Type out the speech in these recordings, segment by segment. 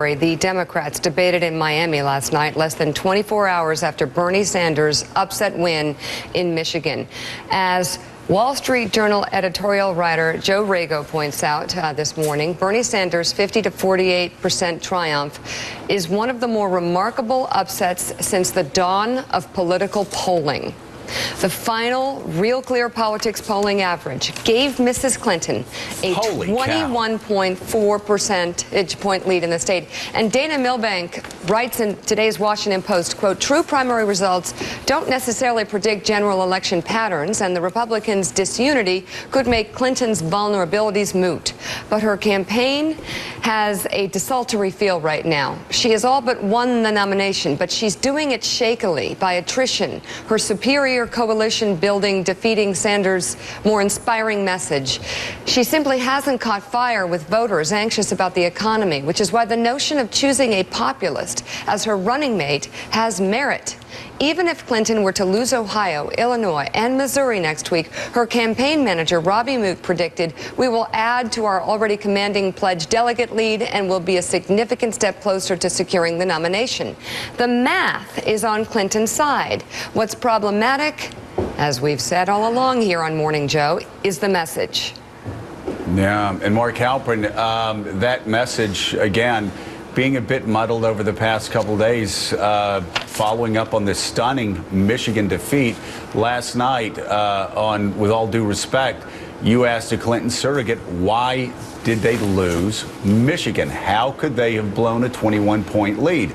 The Democrats debated in Miami last night, less than 24 hours after Bernie Sanders' upset win in Michigan. As Wall Street Journal editorial writer Joe Rago points out this morning, Bernie Sanders' 50 to 48% triumph is one of the more remarkable upsets since the dawn of political polling. The final Real Clear Politics polling average gave Mrs. Clinton a 21.4 percentage point lead in the state. And Dana Milbank writes in today's Washington Post, quote, "True primary results don't necessarily predict general election patterns, and the Republicans' disunity could make Clinton's vulnerabilities moot. But her campaign has a desultory feel right now. She has all but won the nomination, but she's doing it shakily by attrition. Her superior coalition building, defeating Sanders' more inspiring message. She simply hasn't caught fire with voters anxious about the economy, which is why the notion of choosing a populist as her running mate has merit. Even if Clinton were to lose Ohio, Illinois, and Missouri next week, her campaign manager, Robbie Mook, predicted, we will add to our already commanding pledge delegate lead and will be a significant step closer to securing the nomination. The math is on Clinton's side. What's problematic, as we've said all along here on Morning Joe, is the message. Yeah, and Mark Halpern, that message, again, being a bit muddled over the past couple days, following up on this stunning Michigan defeat last night. With all due respect, you asked a Clinton surrogate, why did they lose Michigan? How could they have blown a 21-point lead?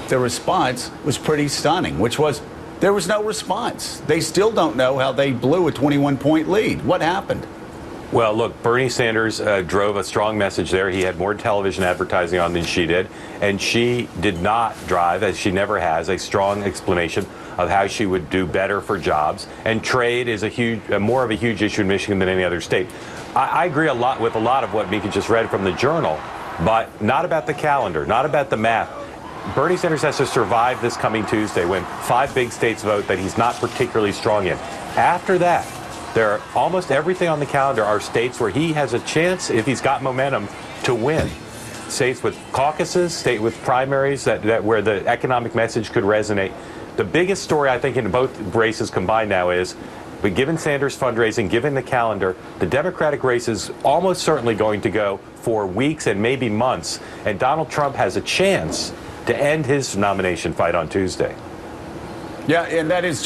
The response was pretty stunning, which was there was no response. They still don't know how they blew a 21-point lead. What happened? Well, look, Bernie Sanders drove a strong message there. He had more television advertising on than she did, and she did not drive, as she never has, a strong explanation of how she would do better for jobs. And trade is more of a huge issue in Michigan than any other state. I agree with a lot of what Mika just read from the Journal, but not about the calendar, not about the math. Bernie Sanders has to survive this coming Tuesday when 5 big states vote that he's not particularly strong in. After that, almost everything on the calendar are states where he has a chance, if he's got momentum, to win. States with caucuses, states with primaries where the economic message could resonate. The biggest story, I think, in both races combined now is, but given Sanders' fundraising, given the calendar, the Democratic race is almost certainly going to go for weeks and maybe months, and Donald Trump has a chance to end his nomination fight on Tuesday. Yeah, and that is